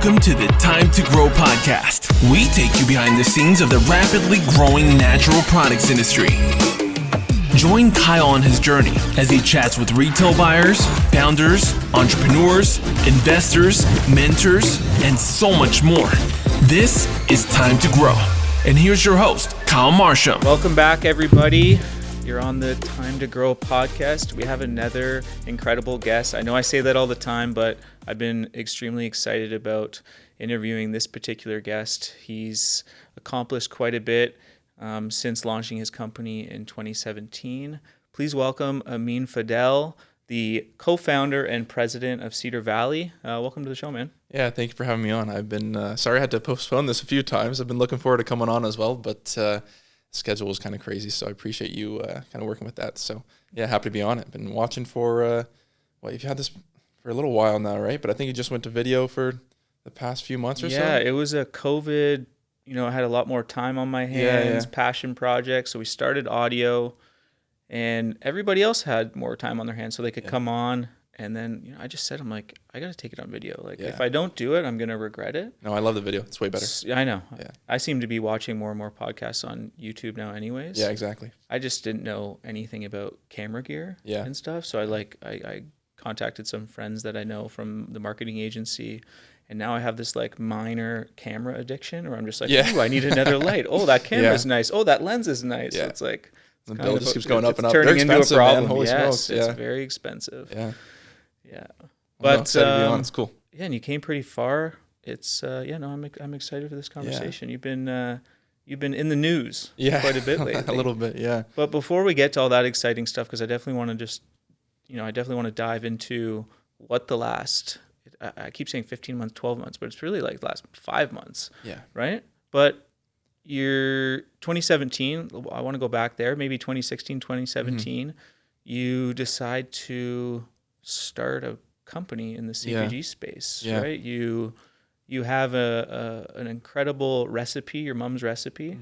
Welcome to the Time to Grow podcast. We take you behind the scenes of the rapidly growing natural products industry. Join Kyle on his journey as he chats with retail buyers, founders, entrepreneurs, investors, mentors, and so much more. This is Time to Grow. And here's your host, Kyle Marsham. Welcome back, everybody. You're on the Time to Grow podcast. We have another incredible guest. I know I say that all the time, but I've been extremely excited about interviewing this particular guest. He's accomplished quite a bit since launching his company in 2017. Please welcome Ameen Fadel, the co-founder and president of Cedar Valley. Welcome to the show, man. Yeah, thank you for having me on. I've been sorry I had to postpone this a few times. I've been looking forward to coming on as well, but schedule was kind of crazy, so I appreciate you kind of working with that. So yeah, happy to be on it. Been watching for you've had this for a little while now, right? But I think you just went to video for the past few months or so. Yeah, it was a COVID. I had a lot more time on my hands, passion project. So we started audio, and everybody else had more time on their hands, so they could come on. And then, I just said, I'm like, I got to take it on video. If I don't do it, I'm going to regret it. No, I love the video. It's way better. I know. Yeah. I seem to be watching more and more podcasts on YouTube now anyways. Yeah, exactly. I just didn't know anything about camera gear and stuff. So I contacted some friends that I know from the marketing agency. And now I have this minor camera addiction where I'm just like, ooh, I need another light. Oh, that camera's nice. Oh, that lens is nice. Yeah. So it's like, the bill just keeps going up and up. Turning They're into a problem. Man. Holy smokes. It's very expensive. Yeah. Yeah. But it's cool. Yeah, and you came pretty far. It's I'm excited for this conversation. You've been in the news quite a bit lately. A little bit, yeah. But before we get to all that exciting stuff, because I definitely want to dive into what the last, I keep saying 15 months, 12 months, but it's really the last 5 months. Yeah. Right? But you're 2017, I want to go back there, maybe 2016, 2017, you decide to start a company in the CPG space, right? You have an incredible recipe, your mom's recipe,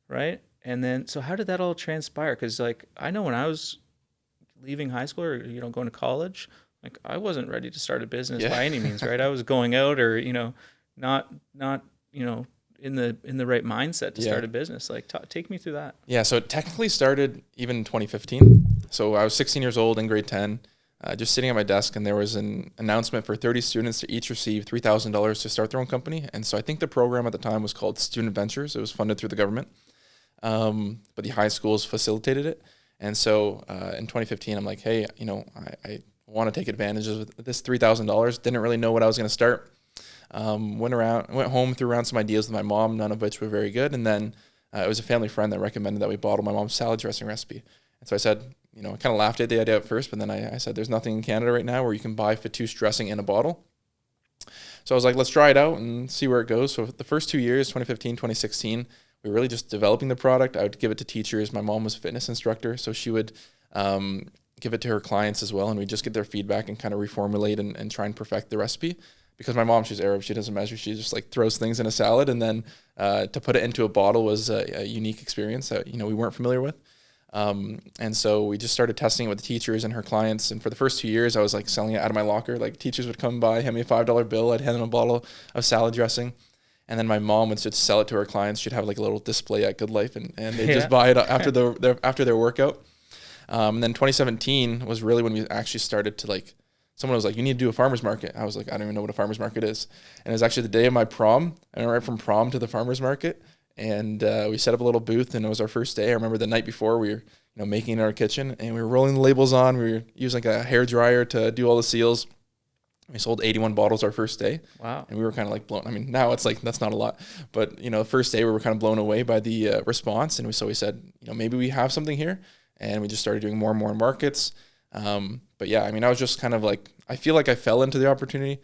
right? And then, so how did that all transpire? Because I know when I was leaving high school or going to college, I wasn't ready to start a business by any means, right? I was going out or not in the right mindset to start a business. Take me through that. Yeah, so it technically started even in 2015. So I was 16 years old in grade 10. Just sitting at my desk, and there was an announcement for 30 students to each receive $3,000 to start their own company. And so I think the program at the time was called Student Ventures. It was funded through the government, but the high schools facilitated it. And so in 2015, I'm like, hey, I want to take advantage of this $3,000. Didn't really know what I was going to start. Went home, threw around some ideas with my mom, none of which were very good. And then it was a family friend that recommended that we bottle my mom's salad dressing recipe. And so I said, I kind of laughed at the idea at first, but then I said, there's nothing in Canada right now where you can buy Fatouche dressing in a bottle. So I was like, let's try it out and see where it goes. So the first 2 years, 2015, 2016, we were really just developing the product. I would give it to teachers. My mom was a fitness instructor, so she would give it to her clients as well, and we'd just get their feedback and kind of reformulate and try and perfect the recipe. Because my mom, she's Arab, she doesn't measure. She just throws things in a salad, and then to put it into a bottle was a unique experience that we weren't familiar with. And so we just started testing it with the teachers and her clients. And for the first 2 years, I was selling it out of my locker. Teachers would come by, hand me a $5 bill. I'd hand them a bottle of salad dressing. And then my mom would just sell it to her clients. She'd have a little display at Good Life, and they'd just buy it after their workout. And then 2017 was really when we actually started to someone was like, you need to do a farmer's market. I was like, I don't even know what a farmer's market is. And it was actually the day of my prom. I went right from prom to the farmer's market. And we set up a little booth, and it was our first day. I remember the night before we were making in our kitchen, and we were rolling the labels on. We were using a hair dryer to do all the seals. We sold 81 bottles our first day. Wow. And we were kind of blown. I mean, now it's that's not a lot. But, the first day we were kind of blown away by the response. And we said, maybe we have something here. And we just started doing more and more markets. But yeah, I mean, I was just kind of I feel like I fell into the opportunity.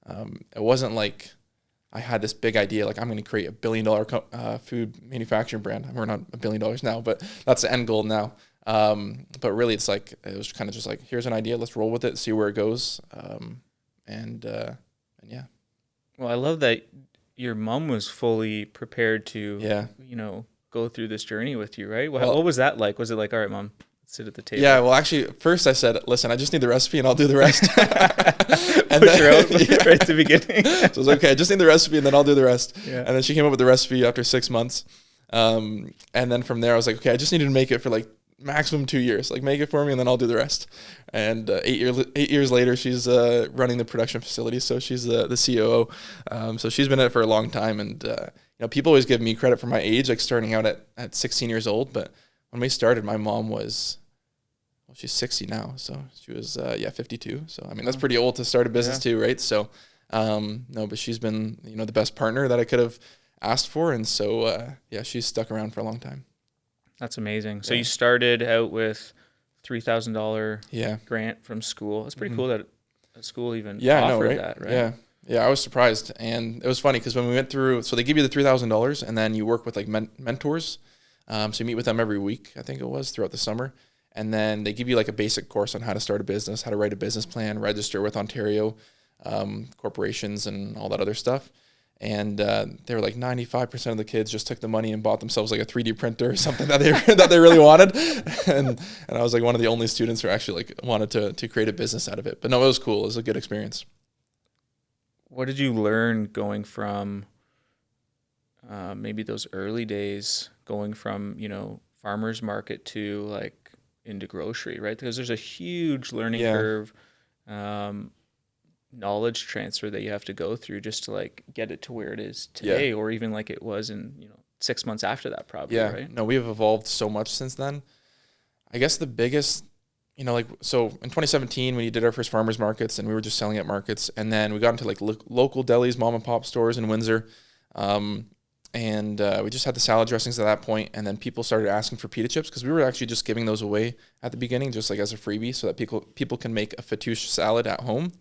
It wasn't I had this big idea, I'm going to create $1 billion food manufacturing brand. We're not $1 billion now, but that's the end goal now. But really, it was kind of just here's an idea, let's roll with it, see where it goes, and yeah. Well, I love that your mom was fully prepared to, go through this journey with you, right? What was that like? Was it all right, Mom, sit at the table. Yeah, well, actually, first I said, listen, I just need the recipe and I'll do the rest. And push her out right at the beginning. So I was like, okay, I just need the recipe and then I'll do the rest. Yeah. And then she came up with the recipe after 6 months. And then from there, I was like, okay, I just needed to make it for like maximum 2 years. Like, make it for me and then I'll do the rest. And 8 years later, she's running the production facility. So she's the COO. So she's been in it for a long time. And, people always give me credit for my age, like starting out at 16 years old. But when we started, my mom was, she's 60 now. So she was, 52. So, I mean, that's pretty old to start a business too, right? So, no, but she's been, the best partner that I could have asked for. And so, she's stuck around for a long time. That's amazing. So you started out with $3,000 grant from school. That's pretty cool that a school even offered that, right? Yeah, I was surprised. And it was funny because when we went through, so they give you the $3,000 and then you work with like mentors. So you meet with them every week, I think it was, throughout the summer. And then they give you like a basic course on how to start a business, how to write a business plan, register with Ontario corporations and all that other stuff. And they were like 95% of the kids just took the money and bought themselves like a 3D printer or something that they really wanted. And I was like one of the only students who actually like wanted to create a business out of it. But no, it was cool. It was a good experience. What did you learn going from maybe those early days, going from, farmer's market to like into grocery, right? Because there's a huge learning curve, knowledge transfer that you have to go through just to like get it to where it is today, or even like it was in 6 months after that, probably. Right? No, we have evolved so much since then. I guess the biggest, so in 2017 when we did our first farmers markets and we were just selling at markets, and then we got into like local delis, mom and pop stores in Windsor, and we just had the salad dressings at that point, and then people started asking for pita chips because we were actually just giving those away at the beginning, just like as a freebie, so that people can make a fattoush salad at home.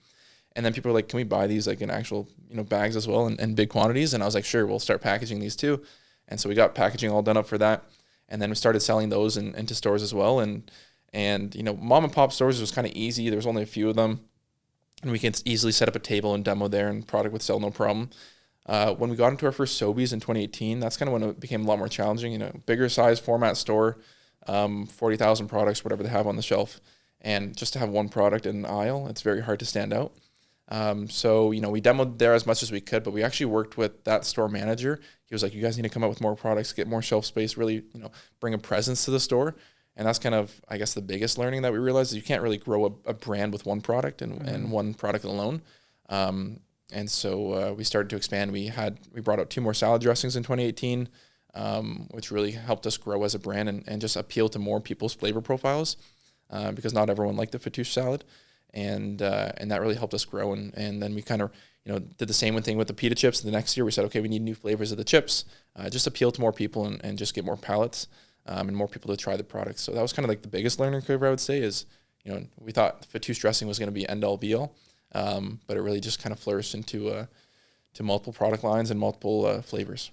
And then people were like, can we buy these like in actual, bags as well and big quantities? And I was like, sure, we'll start packaging these too. And so we got packaging all done up for that. And then we started selling those into stores as well. And mom and pop stores was kind of easy. There was only a few of them. And we can easily set up a table and demo there and product would sell no problem. When we got into our first Sobeys in 2018, that's kind of when it became a lot more challenging, bigger size format store, 40,000 products, whatever they have on the shelf. And just to have one product in an aisle, it's very hard to stand out. So, we demoed there as much as we could, but we actually worked with that store manager. He was like, you guys need to come up with more products, get more shelf space, really, bring a presence to the store. And that's kind of, I guess, the biggest learning that we realized is you can't really grow a brand with one product and one product alone. And so we started to expand. We brought out 2 more salad dressings in 2018, which really helped us grow as a brand and just appeal to more people's flavor profiles, because not everyone liked the fattoush salad. And that really helped us grow. And then we kind of, did the same thing with the pita chips. The next year we said, okay, we need new flavors of the chips, just appeal to more people and just get more palates, and more people to try the products. So that was kind of like the biggest learning curve, I would say, is, we thought fattoush dressing was going to be end all be all. But it really just kind of flourished into to multiple product lines and multiple flavors.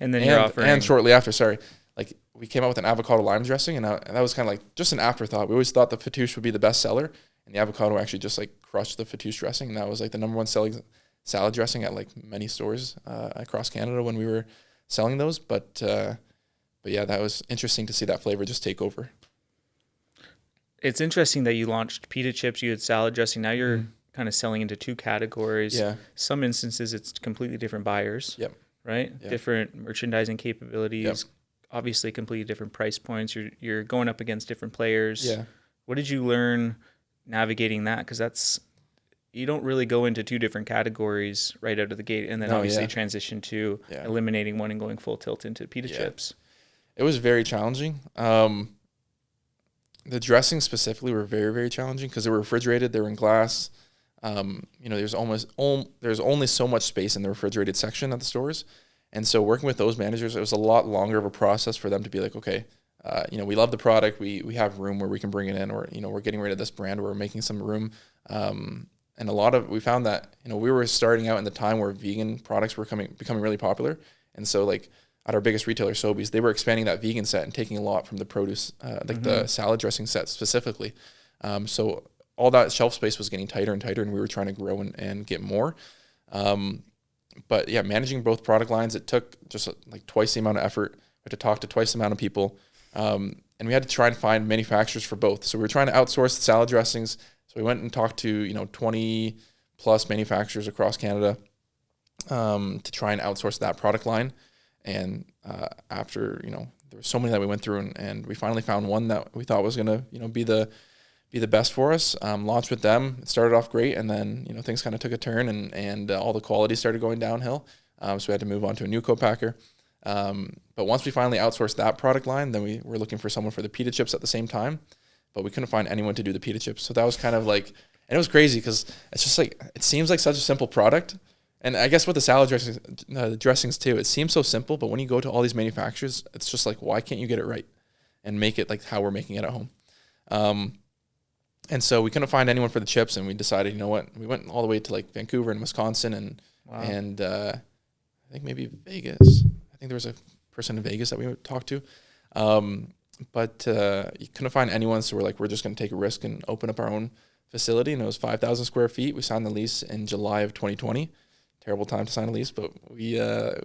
And then you're offering... And shortly after, like we came out with an avocado lime dressing, and that was kind of like just an afterthought. We always thought the fattoush would be the best seller, and the avocado actually just like crushed the fattoush dressing, and that was like the number one selling salad dressing at like many stores across Canada when we were selling those. But yeah, that was interesting to see that flavor just take over. It's interesting that you launched pita chips, you had salad dressing. Now you're kind of selling into 2 categories. Yeah. Some instances it's completely different buyers. Yep. Right? Yep. Different merchandising capabilities. Yep. Obviously completely different price points. You're going up against different players. Yeah. What did you learn navigating that? Because you don't really go into 2 different categories right out of the gate, and then obviously transition to eliminating one and going full tilt into pita chips. It was very challenging. The dressings specifically were very, very challenging because they were refrigerated. They were in glass. There's only so much space in the refrigerated section at the stores. And so working with those managers, it was a lot longer of a process for them to be like, okay, we love the product. We have room where we can bring it in, or, we're getting rid of this brand. We're making some room. And we found that, we were starting out in the time where vegan products were becoming really popular. And so like at our biggest retailer, Sobeys, they were expanding that vegan set and taking a lot from the produce, the salad dressing set specifically. So all that shelf space was getting tighter and tighter, and we were trying to grow and get more. But yeah, managing both product lines, it took just like twice the amount of effort. We had to talk to twice the amount of people. And we had to try and find manufacturers for both. So we were trying to outsource the salad dressings. So we went and talked to 20 plus manufacturers across Canada to try and outsource that product line. And after there were so many that we went through, and we finally found one that we thought was gonna be the best for us. Launched with them. It started off great, and then things kind of took a turn, and all the quality started going downhill. So we had to move on to a new co-packer. But once we finally outsourced that product line, then we were looking for someone for the pita chips at the same time, but we couldn't find anyone to do the pita chips. So that was kind of like, and it was crazy because it's just like, it seems like such a simple product. And I guess with the salad dressings too, it seems so simple, but when you go to all these manufacturers, it's just like, why can't you get it right and make it like how we're making it at home? And so we couldn't find anyone for the chips, and we decided, you know what, we went all the way to like Vancouver and Wisconsin and I think maybe Vegas. I think there was a person in Vegas that we talked to. But you couldn't find anyone, so we're like, we're just going to take a risk and open up our own facility, and it was 5,000 square feet. We signed the lease in July of 2020. Terrible time to sign a lease, but we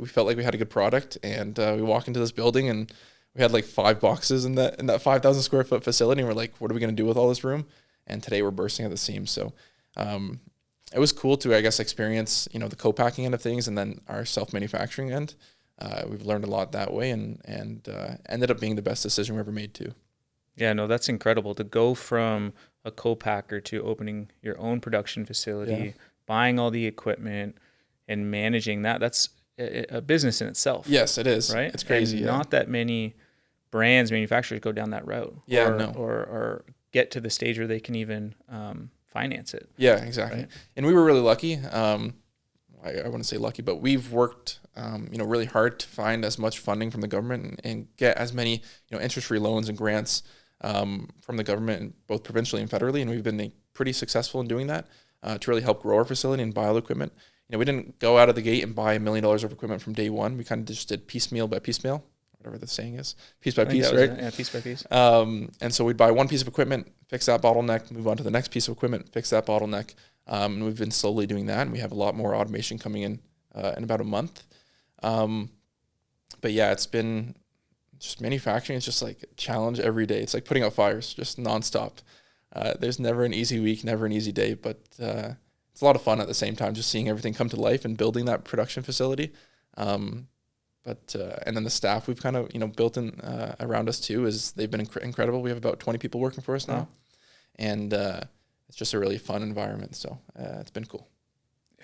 felt like we had a good product, and we walk into this building, and we had like 5 boxes in that 5,000 square foot facility, and we're like, what are we going to do with all this room? And today we're bursting at the seams. So it was cool to, I guess, experience the co-packing end of things, and then our self-manufacturing end. We've learned a lot that way, and ended up being the best decision we ever made too. Yeah, no, that's incredible to go from a co-packer to opening your own production facility, buying all the equipment, and managing that. That's a business in itself. Yes, it is. Right? It's crazy. And not that many manufacturers go down that route. Or get to the stage where they can even finance it. Yeah, exactly. Right? And we were really lucky. I wouldn't say lucky, but we've worked really hard to find as much funding from the government and get as many interest-free loans and grants from the government, both provincially and federally, and we've been pretty successful in doing that to really help grow our facility and buy all the equipment. We didn't go out of the gate and buy $1 million of equipment from day one. We kind of just did piecemeal by piecemeal, whatever the saying is, piece by piece, right? Yeah, piece by piece. And so we'd buy one piece of equipment, fix that bottleneck, move on to the next piece of equipment, fix that bottleneck. And we've been slowly doing that, and we have a lot more automation coming in about a month. But yeah, it's been just manufacturing. It's just like a challenge every day. It's like putting out fires, just nonstop. There's never an easy week, never an easy day, but it's a lot of fun at the same time, just seeing everything come to life and building that production facility. And then the staff we've kind of built in around us too they've been incredible. We have about 20 people working for us now, and it's just a really fun environment. So it's been cool.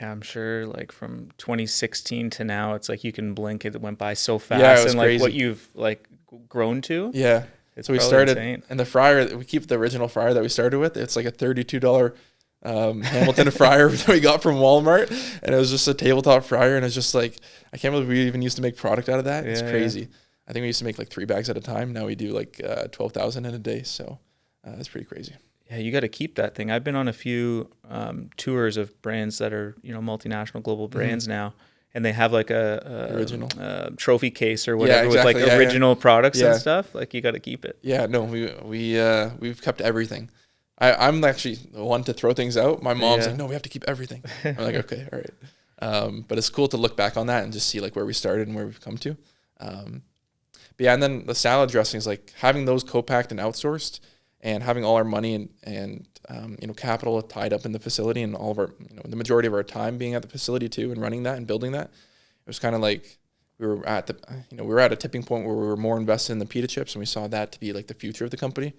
Yeah, I'm sure like from 2016 to now, it's like you can blink. It went by so fast. Yeah, it was and like crazy. what you've like grown to. Yeah. It's so we started, insane. and the fryer, we keep the original fryer that we started with. It's like a $32 Hamilton fryer that we got from Walmart, and it was just a tabletop fryer, and it's just like, I can't believe we even used to make product out of that. It's crazy. Yeah. I think we used to make like 3 bags at a time. Now we do like 12,000 in a day. So it's pretty crazy. Yeah, you got to keep that thing. I've been on a few tours of brands that are multinational global brands now, and they have like a original trophy case or whatever with like original products and stuff. Like you got to keep it. Yeah, no, we've kept everything. I'm actually the one to throw things out. My mom's like, no, we have to keep everything. I'm like, okay, all right. But it's cool to look back on that and just see like where we started and where we've come to. But yeah, and then the salad dressings, like having those co-packed and outsourced, and having all our money and capital tied up in the facility, and all of our the majority of our time being at the facility too, and running that and building that, it was kind of like we were at a tipping point where we were more invested in the pita chips, and we saw that to be like the future of the company.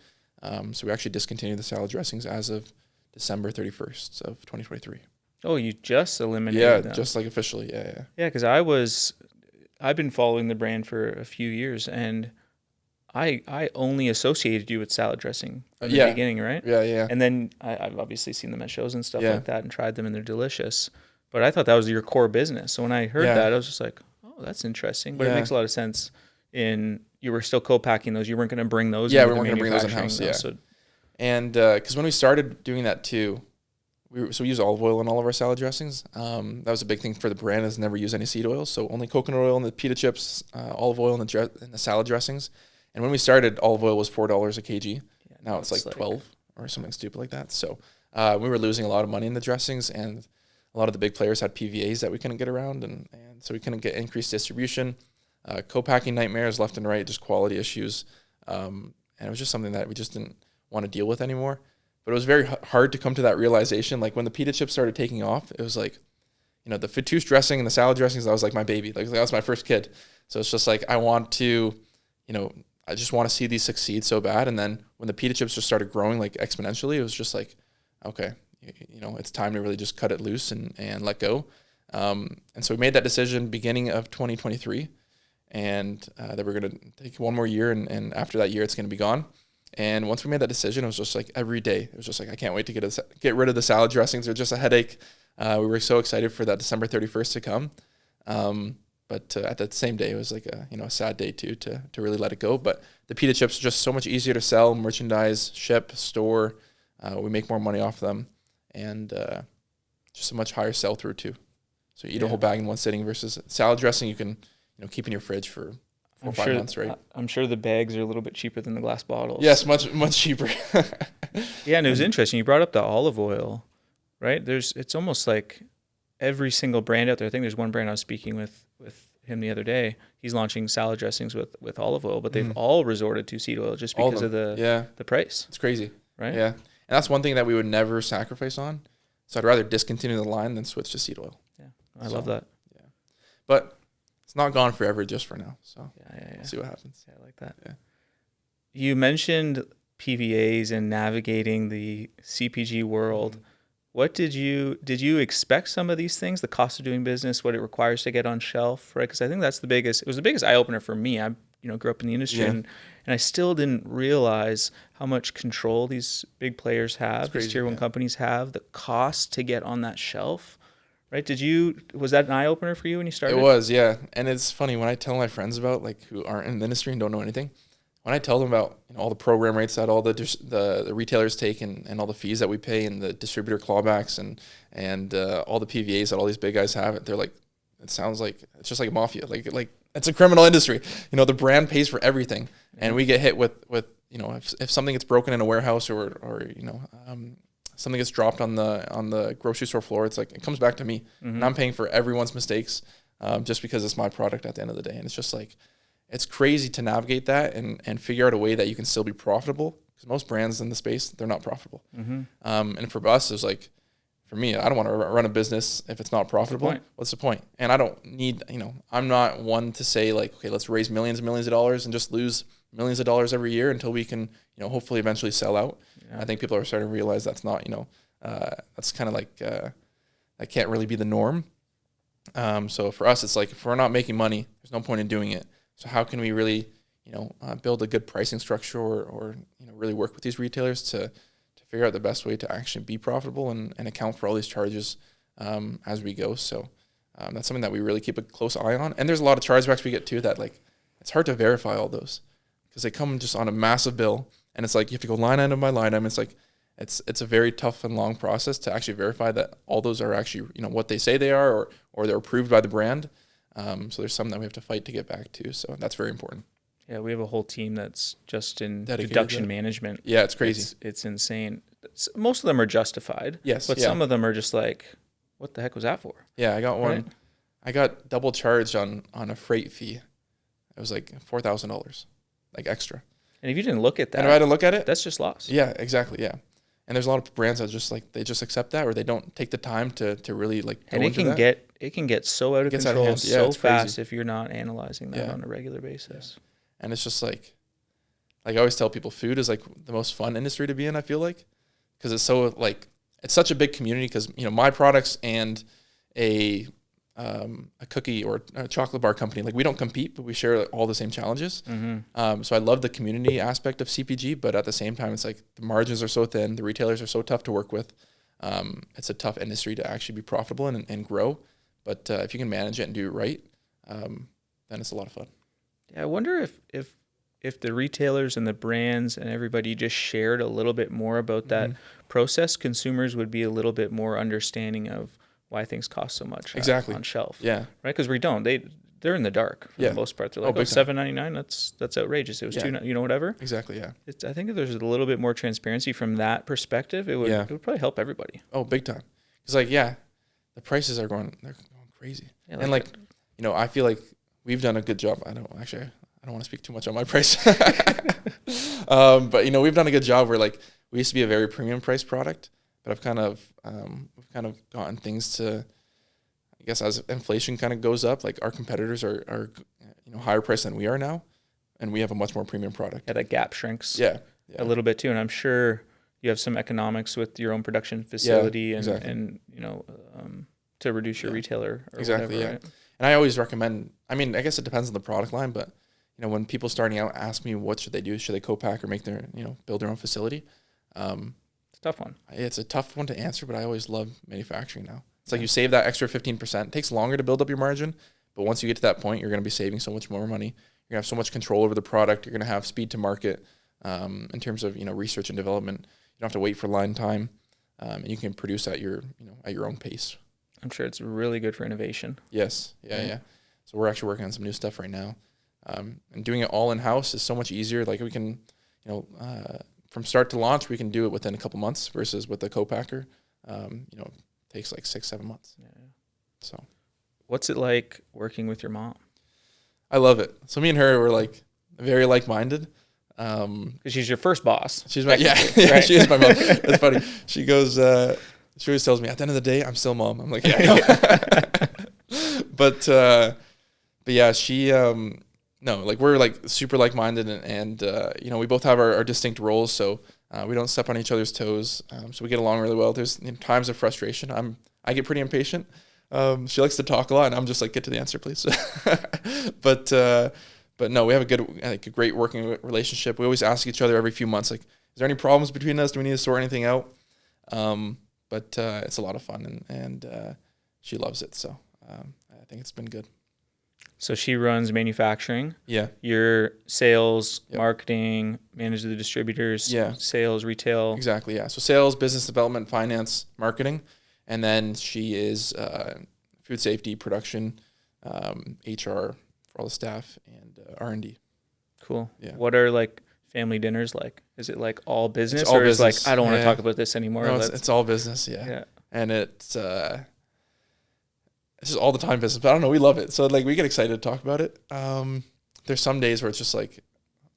So we actually discontinued the salad dressings as of December 31st of 2023. Oh, you just eliminated them. Just like officially, yeah. Yeah, because I've been following the brand for a few years, and I only associated you with salad dressing from the beginning, right? Yeah. And then I've obviously seen them at shows and stuff like that and tried them, and they're delicious. But I thought that was your core business. So when I heard that, I was just like, oh, that's interesting. But it makes a lot of sense. You were still co-packing those. You weren't going to bring those. Yeah, we weren't going to bring those in-house. Yeah. So, and because when we started doing that too, we use olive oil in all of our salad dressings. That was a big thing for the brand, is never use any seed oils. So only coconut oil in the pita chips, olive oil in the salad dressings. And when we started, olive oil was $4 a kg. Yeah, now it's like 12 or something stupid like that. So we were losing a lot of money in the dressings, and a lot of the big players had PVAs that we couldn't get around, and so we couldn't get increased distribution. Co-packing nightmares left and right, just quality issues. it was just something that we just didn't want to deal with anymore. But it was very hard to come to that realization. Like when the pita chips started taking off, it was like, you know, the fattoush dressing and the salad dressings, that was like my baby. Like that was my first kid. So it's just like, I want to, you know, I just want to see these succeed so bad. And then when the pita chips just started growing like exponentially, it was just like, okay, you know, it's time to really just cut it loose and let go. And so we made that decision beginning of 2023, and that we're going to take one more year, and after that year, it's going to be gone. And once we made that decision, it was just like every day, it was just like, I can't wait to get rid of the salad dressings. They're just a headache. We were so excited for that December 31st to come. But at that same day, it was like a sad day too, to really let it go. But the pita chips are just so much easier to sell, merchandise, ship, store. We make more money off them, and just a much higher sell through too. So you eat a whole bag in one sitting versus salad dressing you can keep in your fridge for 4 or 5 months, right? I'm sure the bags are a little bit cheaper than the glass bottles. Yes, much cheaper. Yeah, and it was interesting. You brought up the olive oil, right? It's almost like every single brand out there. I think there's one brand I was speaking with him the other day. He's launching salad dressings with olive oil, but they've all resorted to seed oil just because of the price. It's crazy, right? Yeah, and that's one thing that we would never sacrifice on. So I'd rather discontinue the line than switch to seed oil. Yeah, I love that. Yeah, but it's not gone forever, just for now. So we'll see what happens. Yeah, I like that. Yeah. You mentioned PVAs and navigating the CPG world. What did you expect some of these things, the cost of doing business, what it requires to get on shelf, right? Because I think it was the biggest eye opener for me. I grew up in the industry and I still didn't realize how much control these big players have, these tier 1 companies have, the cost to get on that shelf, right? Was that an eye opener for you when you started? It was, yeah. And it's funny when I tell my friends about who aren't in the industry and don't know anything, when I tell them about all the program rates that all the retailers take and all the fees that we pay and the distributor clawbacks and all the PVAs that all these big guys have, they're like, it sounds like it's just like a mafia, like it's a criminal industry. The brand pays for everything, and we get hit with if something gets broken in a warehouse or something gets dropped on the grocery store floor, it's like it comes back to me, and I'm paying for everyone's mistakes just because it's my product at the end of the day, and it's just like. It's crazy to navigate that and figure out a way that you can still be profitable, because most brands in the space, they're not profitable. And for us, it was like, for me, I don't want to run a business if it's not profitable. What's the point? And I don't need, I'm not one to say okay, let's raise millions and millions of dollars and just lose millions of dollars every year until we can, hopefully eventually sell out. Yeah. I think people are starting to realize that's not, that's kind of that can't really be the norm. So for us, it's like, if we're not making money, there's no point in doing it. So how can we really, build a good pricing structure or really work with these retailers to figure out the best way to actually be profitable and account for all these charges as we go. So that's something that we really keep a close eye on. And there's a lot of chargebacks we get too that it's hard to verify all those because they come just on a massive bill, and it's like you have to go line item by line item. It's like it's a very tough and long process to actually verify that all those are actually what they say they are or they're approved by the brand. So there's some that we have to fight to get back to. So that's very important. Yeah, we have a whole team that's just in production management. Yeah, it's crazy. It's insane. Most of them are justified. Yes. But some of them are just like, what the heck was that for? Yeah, I got one. Right? I got double charged on a freight fee. It was like $4,000, extra. And if you didn't look at that. And if I didn't look at it. That's just loss. Yeah, exactly. Yeah. And there's a lot of brands that just they just accept that, or they don't take the time to really go and it can that. It can get so out of control so fast if you're not analyzing that on a regular basis. Yeah. And it's just like I always tell people, food is the most fun industry to be in. I feel because it's so it's such a big community. Because my products and a cookie or a chocolate bar company, we don't compete, but we share all the same challenges. So I love the community aspect of CPG, but at the same time, it's the margins are so thin, the retailers are so tough to work with. It's a tough industry to actually be profitable and grow. But if you can manage it and do it right, then it's a lot of fun. Yeah, I wonder if the retailers and the brands and everybody just shared a little bit more about that process, consumers would be a little bit more understanding of why things cost so much on shelf. Yeah. Right? Because we don't. They're in the dark for the most part. They're like, $7.99, that's outrageous. It was $2, whatever. Exactly, yeah. I think if there's a little bit more transparency from that perspective, it would probably help everybody. Oh, big time. Because the prices are going crazy. Yeah, and I feel like we've done a good job. I don't want to speak too much on my price. But you know, we've done a good job where like we used to be a very premium price product, but we've kind of gotten things to, I guess, as inflation kind of goes up, like our competitors are you know, higher price than we are now, and we have a much more premium product. Yeah, that gap shrinks. Yeah. A little bit too, and I'm sure you have some economics with your own production facility and you know, to reduce your retailer or whatever, right? And I always recommend, I mean, I guess it depends on the product line, but you know, when people starting out ask me what should they do, should they co-pack or make their, you know, build their own facility? It's a tough one. It's a tough one to answer, but I always love manufacturing now. It's like you save that extra 15%. It takes longer to build up your margin, but once you get to that point, you're going to be saving so much more money. You're going to have so much control over the product. You're going to have speed to market in terms of, you know, research and development. You don't have to wait for line time, and you can produce at your, you know, at your own pace. I'm sure it's really good for innovation. Yes. Yeah. So we're actually working on some new stuff right now. And doing it all in-house is so much easier. Like we can, you know, from start to launch, we can do it within a couple months versus with the co-packer, you know, it takes like 6-7 months. Yeah. So what's it like working with your mom? I love it. So me and her were like very like-minded. Because she's your first boss. She's my, yeah, right? she is my mom. That's funny. She goes, she always tells me at the end of the day, I'm still mom. I'm like, yeah, I know. But yeah, she, no, like we're like super like-minded and you know, we both have our distinct roles. So we don't step on each other's toes. So we get along really well. There's, you know, times of frustration. I get pretty impatient. She likes to talk a lot and I'm just like, get to the answer, please. But no, we have a great working relationship. We always ask each other every few months, like, is there any problems between us? Do we need to sort anything out? But it's a lot of fun and she loves it. So I think it's been good. So she runs manufacturing. Yeah. Your sales, marketing, manage the distributors, sales, retail. Exactly, yeah. So sales, business development, finance, marketing. And then she is food safety, production, HR for all the staff, and R&D. Cool. Yeah. What are like family dinners like? Is it like all business it's all or business. is like, I don't want to talk about this anymore? No, it's all business, yeah. And it's just all the time business, but I don't know, we love it. So like we get excited to talk about it. There's some days where it's just like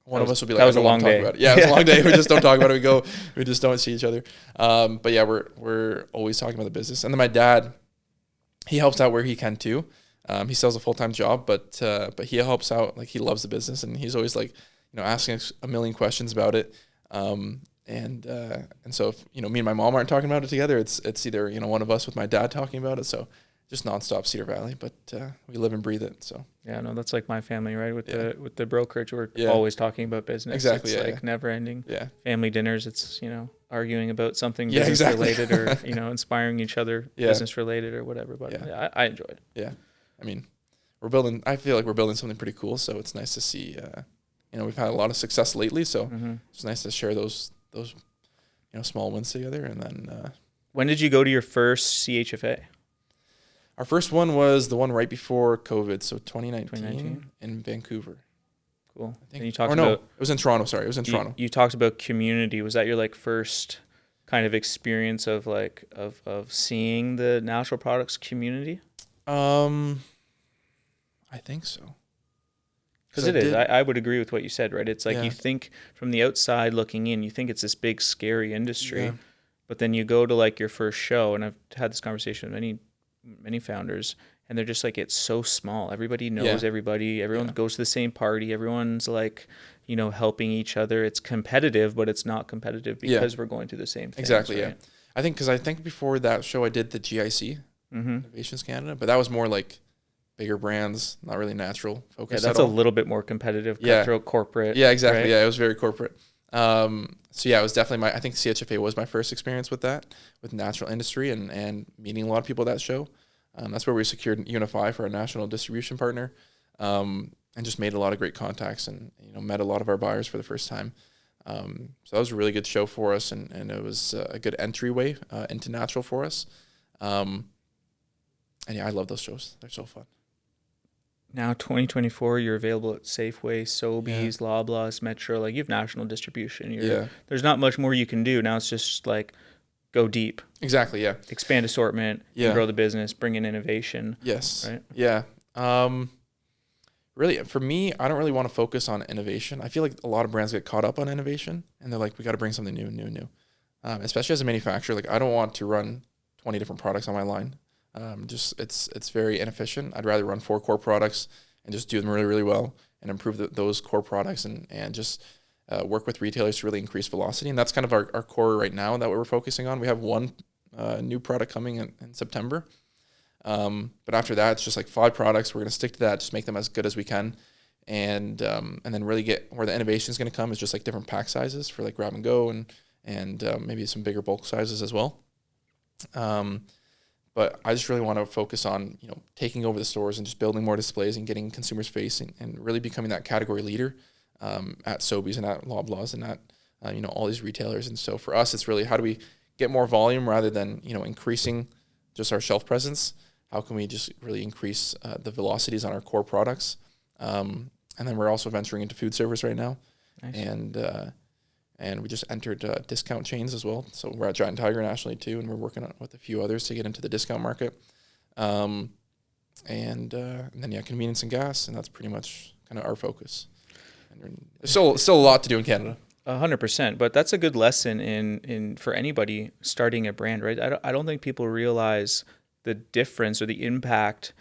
one of us will be like, that was a long day. About it. Yeah, it was a long day. We just don't talk about it. We just don't see each other. But yeah, we're always talking about the business. And then my dad, he helps out where he can too. He still has a full-time job, but he helps out. Like he loves the business, and he's always like, you know, asking us a million questions about it. And so if, you know, me and my mom aren't talking about it together, it's either, you know, one of us with my dad talking about it. So just nonstop Cedar Valley, but we live and breathe it. So yeah, no, that's like my family, right? With the brokerage, we're always talking about business. Exactly, it's like never ending. Yeah, family dinners, it's, you know, arguing about something business related or, you know, inspiring each other business related or whatever. But I enjoy it. Yeah, I mean, I feel like we're building something pretty cool. So it's nice to see. You know, we've had a lot of success lately, so it's nice to share those you know, small wins together. And then when did you go to your first CHFA? Our first one was the one right before COVID, so 2019 in Vancouver. Cool. I think. And you talked about it was in Toronto. Sorry, it was in Toronto. You talked about community. Was that your like first kind of experience of like of seeing the natural products community? I think so. Because it is. I would agree with what you said, right? It's like you think from the outside looking in, you think it's this big, scary industry. But then you go to like your first show, and I've had this conversation with many founders, and they're just like, it's so small. Everybody knows everybody. Everyone goes to the same party. Everyone's like, you know, helping each other. It's competitive, but it's not competitive because we're going through the same things. Exactly, right? I think before that show, I did the GIC, Innovations Canada, but that was more like bigger brands, not really natural focus. Yeah, that's a little bit more competitive, cutthroat, corporate. Yeah, exactly. Right? Yeah, it was very corporate. So yeah, it was definitely I think CHFA was my first experience with that, with natural industry and meeting a lot of people at that show. That's where we secured Unify for our national distribution partner, and just made a lot of great contacts and, you know, met a lot of our buyers for the first time. So that was a really good show for us, and it was a good entryway into natural for us. And yeah, I love those shows. They're so fun. Now, 2024, you're available at Safeway, Sobey's, Loblaws, Metro. Like, you have national distribution. There's not much more you can do. Now it's just like go deep. Exactly, yeah. Expand assortment, grow the business, bring in innovation. Yes. Right? Yeah. really, for me, I don't really want to focus on innovation. I feel like a lot of brands get caught up on innovation, and they're like, we got to bring something new. Especially as a manufacturer, like I don't want to run 20 different products on my line. Just it's very inefficient. I'd rather run 4 core products and just do them really, really well and improve those core products and just work with retailers to really increase velocity. And that's kind of our core right now that we're focusing on. We have one new product coming in September. But after that, it's just like 5 products. We're going to stick to that, just make them as good as we can. And then really get where the innovation is going to come is just like different pack sizes for like grab and go and maybe some bigger bulk sizes as well. But I just really want to focus on, taking over the stores and just building more displays and getting consumers facing and really becoming that category leader at Sobey's and at Loblaws and at, all these retailers. And so for us, it's really how do we get more volume rather than, increasing just our shelf presence? How can we just really increase the velocities on our core products? And then we're also venturing into food service right now. Nice. And we just entered discount chains as well. So we're at Giant Tiger nationally too, and we're working on with a few others to get into the discount market. And then convenience and gas, and that's pretty much kind of our focus. And there's still a lot to do in Canada. 100%, but that's a good lesson in for anybody starting a brand, right? I don't think people realize the difference or the impact,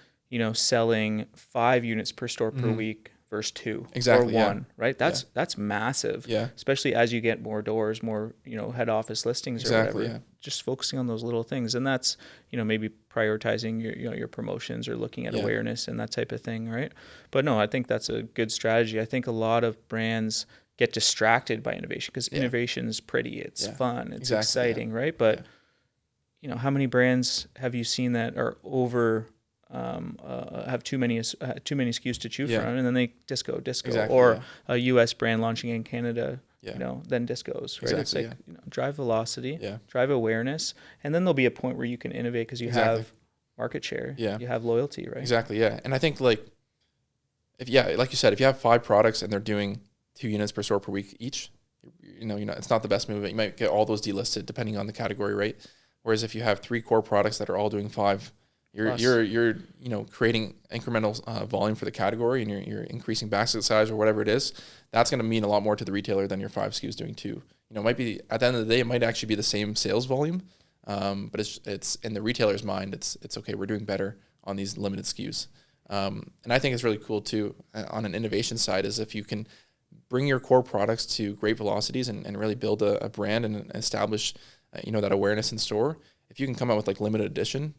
selling 5 units per store per week versus 2 exactly, or 1, right? That's massive. Yeah. Especially as you get more doors, more, head office listings or whatever. Yeah. Just focusing on those little things. And that's, maybe prioritizing your promotions or looking at awareness and that type of thing, right? But no, I think that's a good strategy. I think a lot of brands get distracted by innovation because innovation is pretty, it's fun, it's exciting, right? But how many brands have you seen that are over have too many SKUs to choose from, and then they disco, or a U.S. brand launching in Canada, then discos, right? It's like drive velocity, drive awareness, and then there'll be a point where you can innovate because you have market share, you have loyalty, right? Exactly, yeah. And I think like you said, if you have 5 products and they're doing 2 units per store per week each, it's not the best move. You might get all those delisted depending on the category, right? Whereas if you have 3 core products that are all doing 5, you're creating incremental volume for the category, and you're increasing basket size or whatever it is. That's going to mean a lot more to the retailer than your 5 SKUs doing 2. It might be at the end of the day, it might actually be the same sales volume, but it's in the retailer's mind, it's okay. We're doing better on these limited SKUs, and I think it's really cool too on an innovation side is if you can bring your core products to great velocities and really build a brand and establish that awareness in store. If you can come out with like limited edition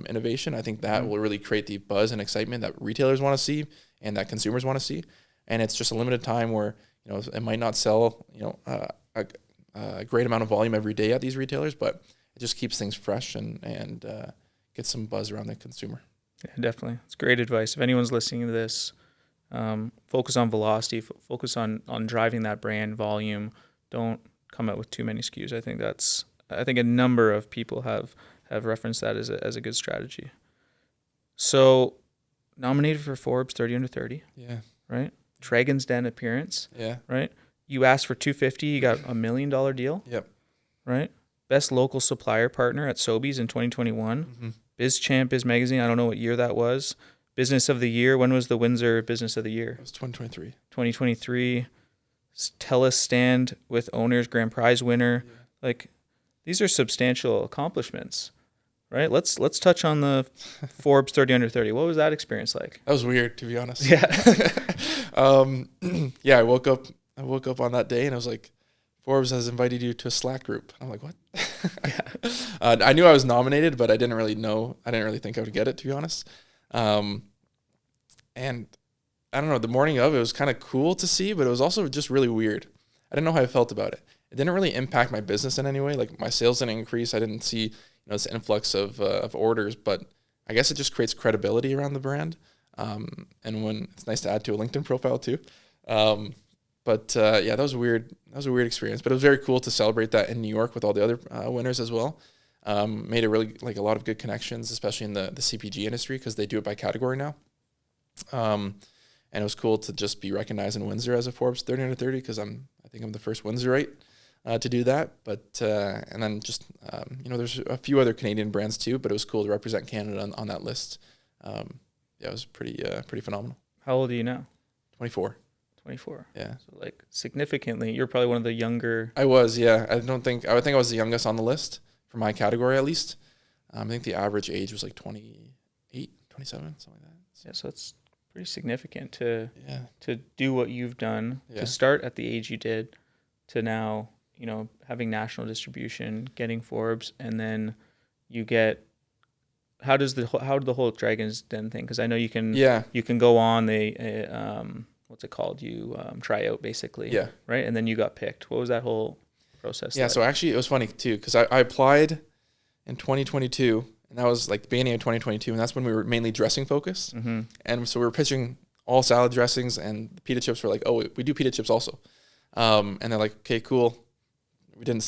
innovation, I think that will really create the buzz and excitement that retailers want to see and that consumers want to see. And it's just a limited time where it might not sell a great amount of volume every day at these retailers, but it just keeps things fresh and gets some buzz around the consumer. Yeah, definitely. It's great advice. If anyone's listening to this, focus on velocity, focus on driving that brand volume. Don't come out with too many SKUs. I think a number of people have referenced that as a good strategy. So nominated for Forbes 30 under 30. Yeah. Right? Dragon's Den appearance. Yeah. Right? You asked for $250, you got $1 million deal. Yep. Right? Best local supplier partner at Sobey's in 2021. Mm-hmm. Biz Magazine, I don't know what year that was. Business of the Year, when was the Windsor Business of the Year? It was 2023. 2023. TELUS Stand with Owners Grand Prize winner. Yeah. Like, these are substantial accomplishments, right? Let's touch on the Forbes 30 under 30. What was that experience like? That was weird, to be honest. Yeah. I woke up on that day and I was like, Forbes has invited you to a Slack group. I'm like, what? I knew I was nominated, but I didn't really think I would get it, to be honest. And I don't know, the morning of it was kind of cool to see, but it was also just really weird. I didn't know how I felt about it. It didn't really impact my business in any way. Like my sales didn't increase. I didn't see this influx of orders, but I guess it just creates credibility around the brand. And when it's nice to add to a LinkedIn profile too. That was weird. That was a weird experience, but it was very cool to celebrate that in New York with all the other winners as well. Made it really like a lot of good connections, especially in the CPG industry, because they do it by category now. And it was cool to just be recognized in Windsor as a Forbes 30 under 30 because I think I'm the first Windsorite to do that. But and then just there's a few other Canadian brands too, but it was cool to represent Canada on that list. It was pretty phenomenal. How old are you now? 24. 24. Yeah. So like significantly, you're probably one of the younger. I was, yeah. I would think I was the youngest on the list for my category at least. I think the average age was like 28, 27, something like that. Yeah, so it's pretty significant to Yeah. do what you've done, to start at the age you did, to now, you know, having national distribution, getting Forbes, and then you get. How did the whole Dragons Den thing? Because I know you can go on what's it called? You try out basically. Yeah. Right, and then you got picked. What was that whole process? Yeah. like? So actually, it was funny too because I applied in 2022, and that was like the beginning of 2022, and that's when we were mainly dressing focused. Mm-hmm. And so we were pitching all salad dressings, and the pita chips were like, oh, we do pita chips also. And they're like, okay, cool. We didn't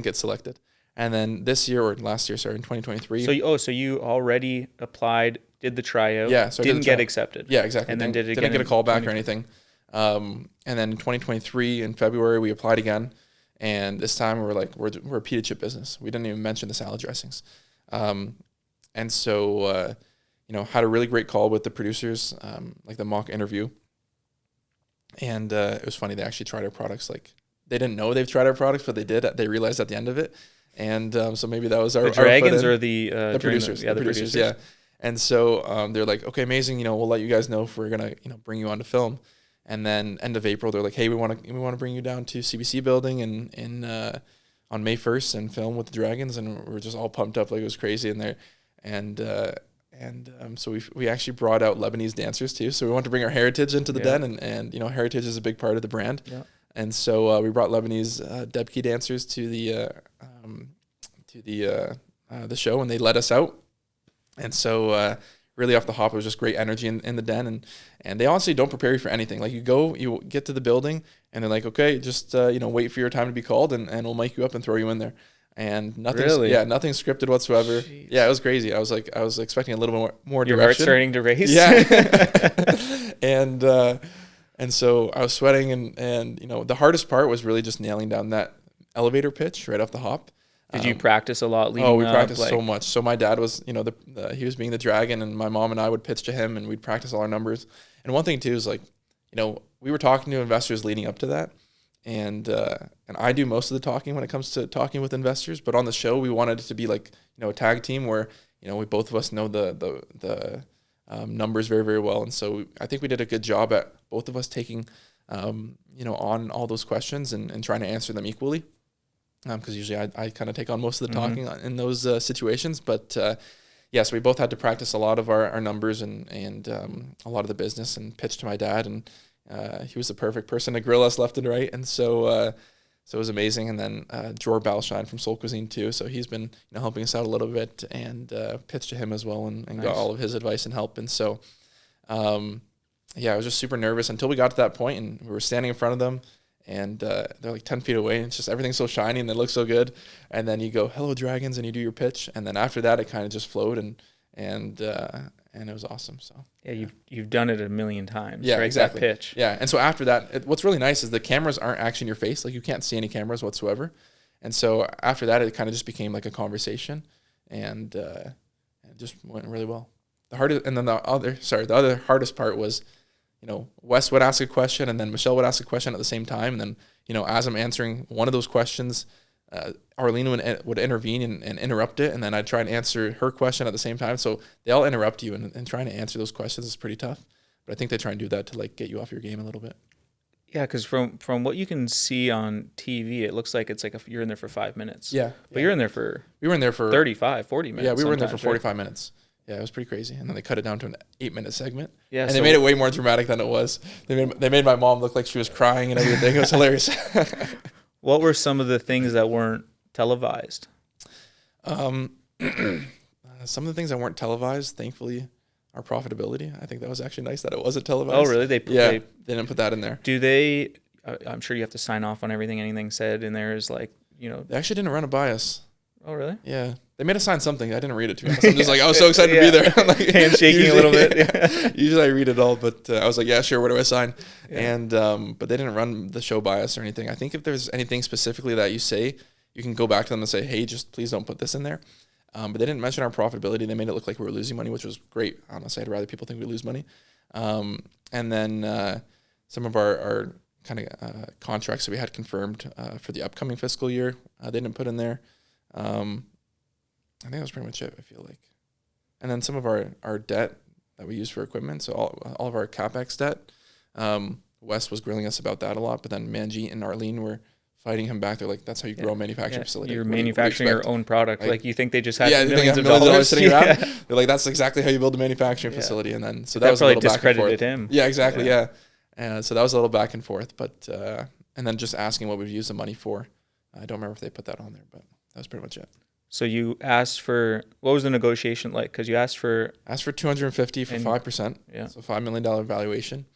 get selected. And then this year, or last year, sorry, in 2023. So you already applied, did the tryout, Yeah, so I didn't get accepted. Yeah, exactly. And then didn't get a call back or anything. And then in 2023, in February, we applied again. And this time we were like, we're a pita chip business. We didn't even mention the salad dressings. And so, had a really great call with the producers, like the mock interview. And it was funny. They actually tried our products. Like, they didn't know they've tried our products, but they did. They realized at the end of it. And so maybe that was our Dragons or the producers. The producers, yeah. And so they're like, okay, amazing. We'll let you guys know if we're gonna bring you on to film. And then end of April, they're like, hey, we want to bring you down to CBC building and on May 1st and film with the Dragons. And we're just all pumped up like it was crazy in there. And so we actually brought out Lebanese dancers too. So we want to bring our heritage into the den, and heritage is a big part of the brand. Yeah. And so we brought Lebanese Debki dancers to the show, and they let us out. And so really off the hop, it was just great energy in the den, and they honestly don't prepare you for anything. Like, you get to the building, and they're like, okay, just wait for your time to be called, and we'll mic you up and throw you in there. And nothing scripted whatsoever. Jeez. Yeah, it was crazy. I was expecting a little bit more Your direction. Your heart's starting to race. Yeah. And so I was sweating, and the hardest part was really just nailing down that elevator pitch right off the hop. Did you practice a lot leading up? Oh, we practiced so much. So my dad was, he was being the dragon, and my mom and I would pitch to him, and we'd practice all our numbers. And one thing too is like, we were talking to investors leading up to that, and I do most of the talking when it comes to talking with investors. But on the show, we wanted it to be like, a tag team where, we both of us know the numbers very, very well. And so I think we did a good job at both of us taking, on all those questions and trying to answer them equally. Because usually I kind of take on most of the talking in those situations. But so we both had to practice a lot of our numbers and a lot of the business and pitch to my dad. And he was the perfect person to grill us left and right. And so it was amazing. And then Jor Balshine from Soul Cuisine too. So he's been helping us out a little bit, and pitched to him as well, and nice. Got all of his advice and help. And so, I was just super nervous until we got to that point, and we were standing in front of them. And they're like 10 feet away, and it's just everything's so shiny and they look so good. And then you go, "Hello, Dragons," and you do your pitch. And then after that, it kind of just flowed, and it was awesome. So yeah, you've done it a million times. Yeah, right? exactly. That pitch. Yeah, and so after that, what's really nice is the cameras aren't actually in your face. Like, you can't see any cameras whatsoever. And so after that, it kind of just became like a conversation, and it just went really well. The other hardest part was, Wes would ask a question, and then Michelle would ask a question at the same time. And then, as I'm answering one of those questions, Arlene would intervene and interrupt it. And then I'd try and answer her question at the same time. So they all interrupt you, and trying to answer those questions is pretty tough. But I think they try and do that to like get you off your game a little bit. Yeah, because from what you can see on TV, it looks like it's like you're in there for 5 minutes. Yeah. But we were in there for 35, 40 minutes. Yeah, we were in there for 45 minutes. Yeah, it was pretty crazy. And then they cut it down to an 8-minute segment. Yeah, and they made it way more dramatic than it was. They made my mom look like she was crying and everything. It was hilarious. What were some of the things that weren't televised? Some of the things that weren't televised, thankfully, are profitability. I think that was actually nice that it wasn't televised. Oh, really? They didn't put that in there. Do they? I'm sure you have to sign off on everything. Anything said in there is like, They actually didn't run a bias. Oh, really? Yeah. They made us sign something. I didn't read it, to be honest. I'm just like, I was so excited to be there. I'm like, handshaking a little bit. Yeah. Usually I read it all, but I was like, yeah, sure. Where do I sign? Yeah. And but they didn't run the show bias or anything. I think if there's anything specifically that you say, you can go back to them and say, hey, just please don't put this in there. but they didn't mention our profitability. They made it look like we were losing money, which was great. Honestly, I'd rather people think we lose money. And then some of our kind of contracts that we had confirmed for the upcoming fiscal year, they didn't put in there. I think that was pretty much it, I feel like. And then some of our debt that we use for equipment, so all of our CapEx debt, Wes was grilling us about that a lot, but then Manjeet and Arlene were fighting him back. They're like, that's how you grow a manufacturing facility. You're manufacturing your own product. Like you think they just had millions of dollars sitting around? They're like, that's exactly how you build a manufacturing facility. And then, so that was a little back and forth. Discredited him. Yeah, exactly. Yeah. So that was a little back and forth, but, and then just asking what we'd use the money for. I don't remember if they put that on there, but that was pretty much it. So you asked for, what was the negotiation like? Because you asked for 250 for 5%. Yeah. So $5 million valuation.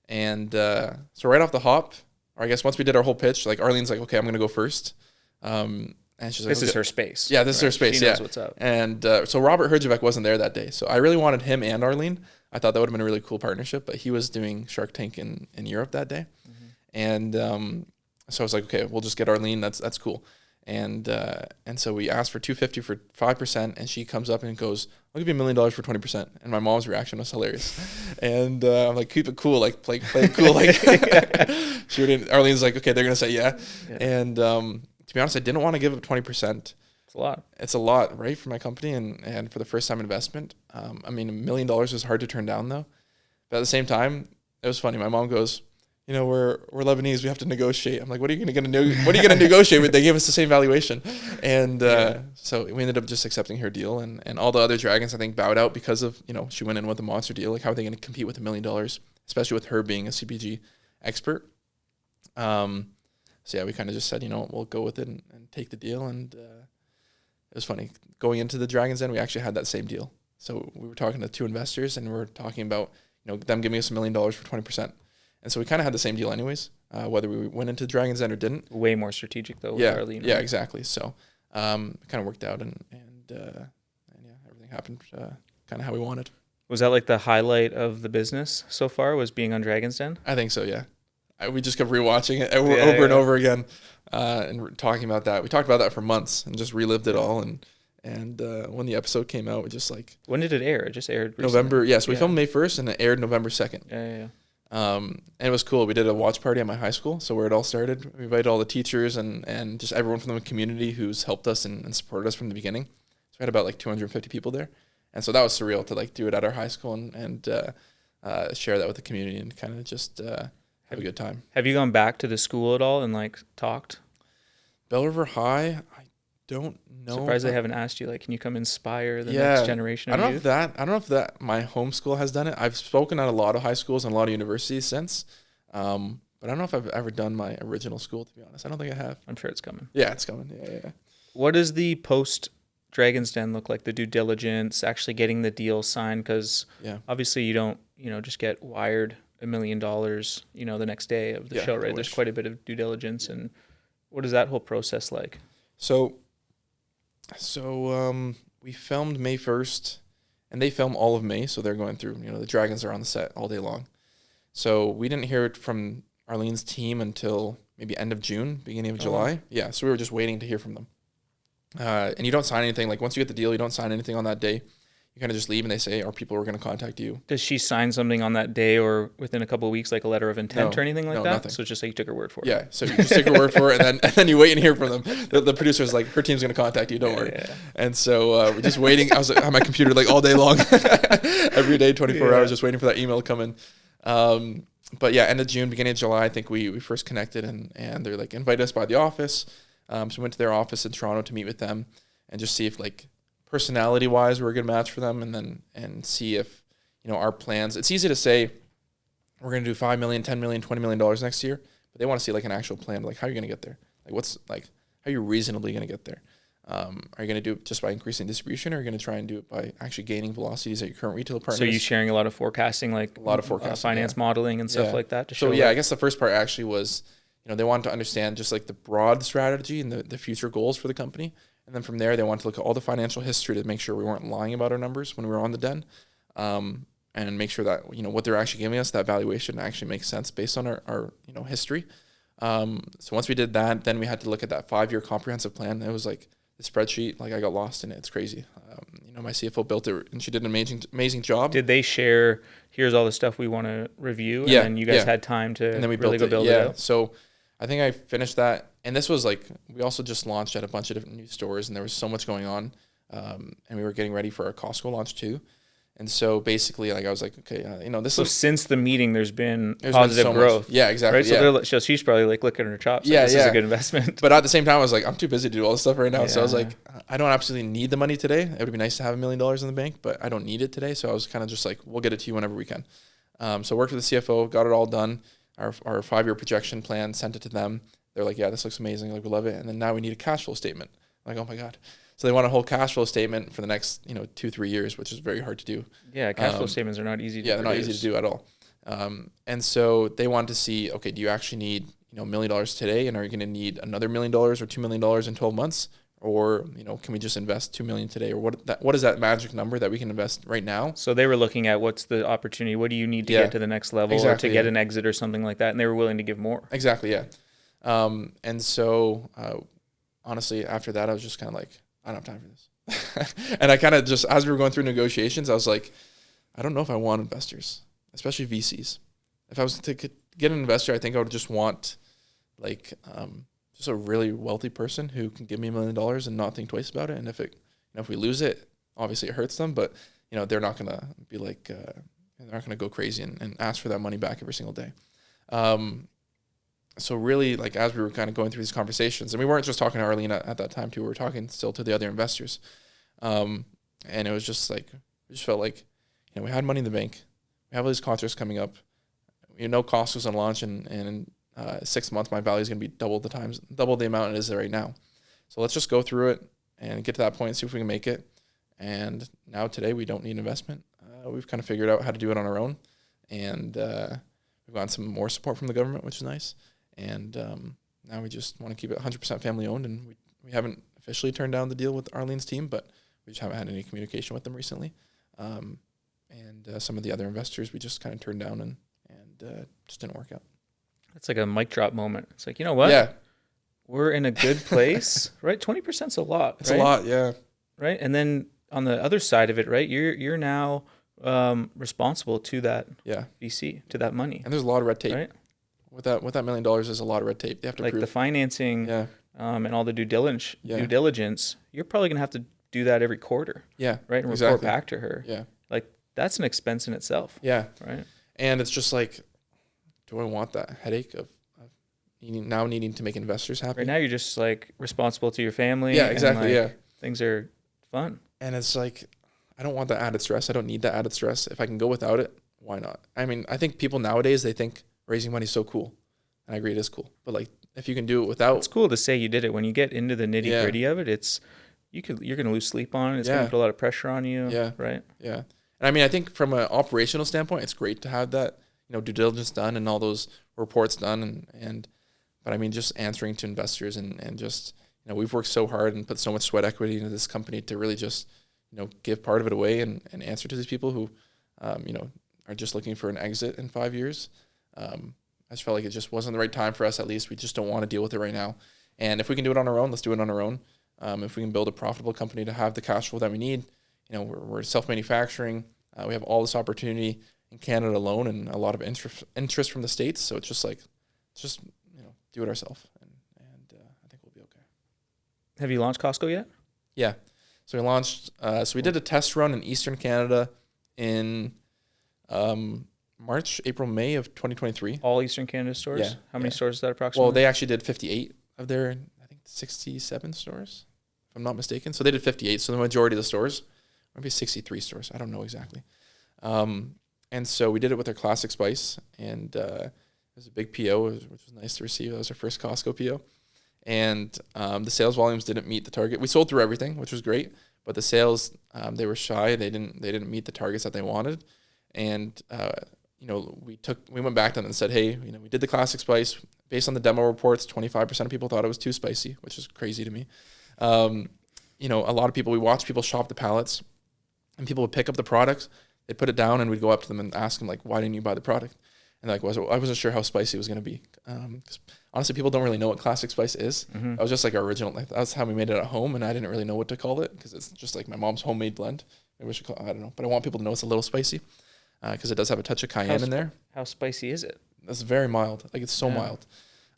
And so right off the hop, or I guess once we did our whole pitch, like Arlene's like, okay, I'm going to go first. And she's like, this is her space. Yeah, this is her space. She knows what's up. And so Robert Herjavec wasn't there that day. So I really wanted him and Arlene. I thought that would have been a really cool partnership, but he was doing Shark Tank in Europe that day. Mm-hmm. And so I was like, okay, we'll just get Arlene. That's cool. And so we asked for 250 for 5%, and she comes up and goes, I'll give you $1 million for 20%. And my mom's reaction was hilarious. And I'm like, keep it cool, like play it cool. Like she didn't. Arlene's like, okay, they're gonna say yeah. And to be honest, I didn't want to give up 20%. It's a lot. It's a lot, right, for my company and for the first time investment. I mean, $1 million is hard to turn down though. But at the same time, it was funny. My mom goes, you know, we're Lebanese. We have to negotiate. I'm like, what are you going to negotiate with? They gave us the same valuation. And so we ended up just accepting her deal. And all the other dragons, I think, bowed out because of, you know, she went in with a monster deal. Like, how are they going to compete with $1 million, especially with her being a CPG expert? So, yeah, we kind of just said, you know, we'll go with it and take the deal. And it was funny. Going into the Dragons Den, we actually had that same deal. So we were talking to 2 investors, and we were talking about, you know, them giving us $1 million for 20%. And so we kind of had the same deal anyways, whether we went into Dragon's Den or didn't. Way more strategic though. Yeah, with Arlene, yeah, right? exactly. So it kind of worked out, and yeah, everything happened kind of how we wanted. Was that like the highlight of the business so far? Was being on Dragon's Den? I think so. Yeah, we just kept rewatching it over and over again, and talking about that. We talked about that for months and just relived it all. And when the episode came out, we just like, when did it air? It just aired recently. November. Yes, we filmed May 1st, and it aired November 2nd. Yeah. And it was cool. We did a watch party at my high school, so where it all started. We invited all the teachers and just everyone from the community who's helped us and supported us from the beginning. So we had about like 250 people there, and so that was surreal to like do it at our high school and share that with the community and kind of just have a good time. Have you gone back to the school at all and like talked? Bell River High, I don't know. Surprised they haven't asked you, like, can you come inspire the next generation of youth? I don't know if that my home school has done it. I've spoken at a lot of high schools and a lot of universities since, but I don't know if I've ever done my original school, to be honest. I don't think I have. I'm sure it's coming. Yeah, it's coming. Yeah. What does the post Dragon's Den look like? The due diligence, actually getting the deal signed, because obviously you don't, just get wired $1 million, the next day of the show, right? There's quite a bit of due diligence, and what is that whole process like? So we filmed May 1st, and they film all of May, so they're going through, the dragons are on the set all day long. So we didn't hear it from Arlene's team until maybe end of June, beginning of July. Yeah, so we were just waiting to hear from them. And you don't sign anything. Like, once you get the deal, you don't sign anything on that day. You kind of just leave, and they say, our people are going to contact you. Does she sign something on that day or within a couple of weeks, like a letter of intent or anything like that? Nothing. So it's just like you took her word for it. Yeah, so you just take her word for it, and then you wait and hear from them. The producer's like, her team's going to contact you, don't worry. Yeah. And so we're just waiting. I was on my computer like all day long, every day, 24 hours, just waiting for that email to come in. But yeah, end of June, beginning of July, I think we first connected, and they're like, invite us by the office. So we went to their office in Toronto to meet with them and just see if, like, personality wise we're a good match for them, and see if our plans. It's easy to say we're going to do $5 million, $10 million, $20 million next year, but they want to see like an actual plan, like how are you going to get there, like what's like how are you reasonably going to get there. Are you going to do it just by increasing distribution, or are you going to try and do it by actually gaining velocities at your current retail partners? So you sharing a lot of forecasting, like a lot of finance modeling and stuff like that to show. So I guess the first part actually was they wanted to understand just like the broad strategy and the future goals for the company. And then from there, they wanted to look at all the financial history to make sure we weren't lying about our numbers when we were on the den, and make sure that what they're actually giving us, that valuation actually makes sense based on our history. So once we did that, then we had to look at that 5-year comprehensive plan. It was like the spreadsheet, like I got lost in it. It's crazy. My CFO built it, and she did an amazing job. Did they share, here's all the stuff we want to review? Yeah. And then you guys had time to and then we really built build it. it Yeah. out? So I think I finished that. And this was like, we also just launched at a bunch of different new stores, and there was so much going on. And we were getting ready for our Costco launch too. And so basically, like I was like, okay, this So is since the meeting, there's been positive so growth. much. Yeah, exactly. Right? So she's probably like licking her chops. Yeah, Like, this is a good investment. But at the same time, I was like, I'm too busy to do all this stuff right now. So I was Yeah. like, I don't absolutely need the money today. It would be nice to have $1 million in the bank, but I don't need it today. So I was kind of just like, we'll get it to you whenever we can. So I worked with the CFO, got it all done. Our 5-year projection plan, sent it to them. They're like, yeah, this looks amazing. Like, we love it. And then now we need a cash flow statement. I'm like, oh my God. So they want a whole cash flow statement for the next, 2-3 years, which is very hard to do. Yeah, cash flow statements are not easy to they're not easy to do at all. And so they want to see, okay, do you actually need, $1 million today? And are you going to need another $1 million or $2 million in 12 months? Or, can we just invest $2 million today? Or what is that magic number that we can invest right now? So they were looking at what's the opportunity? What do you need to get to the next level or to get an exit or something like that? And they were willing to give more. Exactly, yeah. And so, honestly, after that, I was just kind of like, I don't have time for this. And I kind of just, as we were going through negotiations, I was like, I don't know if I want investors, especially VCs. If I was to get an investor, I think I would just want like just a really wealthy person who can give me $1 million and not think twice about it. And if we lose it, obviously it hurts them, but they're not gonna be like they're not gonna go crazy and ask for that money back every single day. So really, like, as we were kind of going through these conversations, and we weren't just talking to Arlene at that time too, we were talking still to the other investors. And it was just like, we just felt like, we had money in the bank. We have all these concerts coming up. Costco's on launch, and in 6 months, my value is going to be double the amount it is right now. So let's just go through it and get to that point and see if we can make it. And now today, we don't need investment. We've kind of figured out how to do it on our own. And we've gotten some more support from the government, which is nice. And now we just want to keep it 100% family owned. And we haven't officially turned down the deal with Arlene's team, but we just haven't had any communication with them recently. And some of the other investors we just kind of turned down and just didn't work out. It's like a mic drop moment. It's like, you know what? Yeah. We're in a good place, right? 20%'s a lot. It's a lot, yeah. Right. And then on the other side of it, right, you're now responsible to that VC, to that money. And there's a lot of red tape. Right? With that $1 million, there's a lot of red tape. They have to like prove. the financing and all the due diligence, you're probably going to have to do that every quarter. Yeah. Right. And report back to her. Yeah. Like, that's an expense in itself. Yeah. Right. And it's just like, do I want that headache of needing to make investors happy? Right now, you're just like responsible to your family. Yeah, exactly. And, like, things are fun. And it's like, I don't want that added stress. I don't need that added stress. If I can go without it, why not? I mean, I think people nowadays, they think raising money is so cool. And I agree, it is cool. But like, if you can do it without, it's cool to say you did it. When you get into the nitty gritty of it, you're going to lose sleep on it. It's going to put a lot of pressure on you. Yeah. Right. Yeah. And I mean, I think from an operational standpoint, it's great to have that, due diligence done and all those reports done. But I mean, just answering to investors and just, we've worked so hard and put so much sweat equity into this company to really just, give part of it away and answer to these people who, are just looking for an exit in 5 years. I just felt like it just wasn't the right time for us. At least we just don't want to deal with it right now. And if we can do it on our own, let's do it on our own. If we can build a profitable company to have the cash flow that we need, we're self-manufacturing. We have all this opportunity in Canada alone and a lot of interest from the States. So it's just like, do it ourselves. And I think we'll be okay. Have you launched Costco yet? Yeah. So we launched, we did a test run in Eastern Canada in March, April, May of 2023. All Eastern Canada stores? Yeah. How many stores is that approximately? Well, they actually did 58 of their, I think, 67 stores, if I'm not mistaken. So they did 58. So the majority of the stores, maybe 63 stores. I don't know exactly. And so we did it with our Classic Spice, and it was a big PO, which was nice to receive. That was our first Costco PO. And the sales volumes didn't meet the target. We sold through everything, which was great, but the sales, they were shy. They didn't meet the targets that they wanted. And we went back to them and said, hey, we did the Classic Spice. Based on the demo reports, 25% of people thought it was too spicy, which is crazy to me. A lot of people, we watched people shop the pallets, and people would pick up the products, they'd put it down, and we'd go up to them and ask them, like, why didn't you buy the product? And like, I wasn't sure how spicy it was going to be. 'Cause honestly, people don't really know what classic spice is. That was just like our original, like that's how we made it at home. And I didn't really know what to call it because it's just like my mom's homemade blend. Maybe we should call it, I don't know. But I want people to know it's a little spicy because it does have a touch of cayenne in there. How spicy is it? It's very mild. Like it's so mild.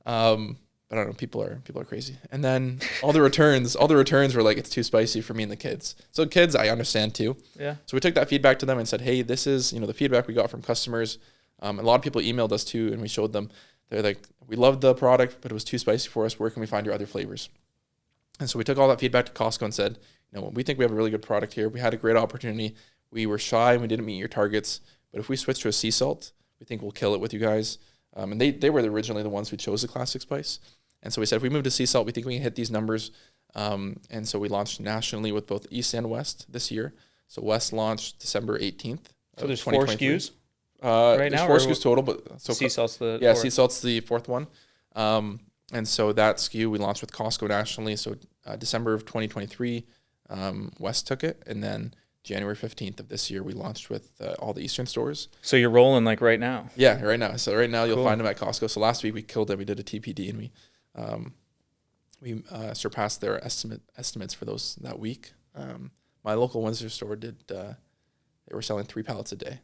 But I don't know, people are crazy. And then all the returns were like, it's too spicy for me and the kids. So kids, I understand too. Yeah. So we took that feedback to them and said, hey, this is, the feedback we got from customers. A lot of people emailed us too, and we showed them. They're like, we loved the product, but it was too spicy for us. Where can we find your other flavors? And so we took all that feedback to Costco and said, we think we have a really good product here. We had a great opportunity. We were shy and we didn't meet your targets. But if we switch to a sea salt, we think we'll kill it with you guys. And they were originally the ones who chose the classic spice. And so we said, if we move to sea salt, we think we can hit these numbers. And so we launched nationally with both East and West this year. So West launched December 18th. So there's 4 SKUs right now? 4 SKUs total. But so sea salt's the fourth. Sea salt's the fourth one. And so that SKU we launched with Costco nationally. So December of 2023, West took it. And then January 15th of this year, we launched with all the Eastern stores. So you're rolling like right now? Yeah, right now. So right now you'll Cool. find them at Costco. So last week we killed it. We did a TPD and we surpassed their estimates for those that week. My local Windsor store they were selling 3 pallets a day.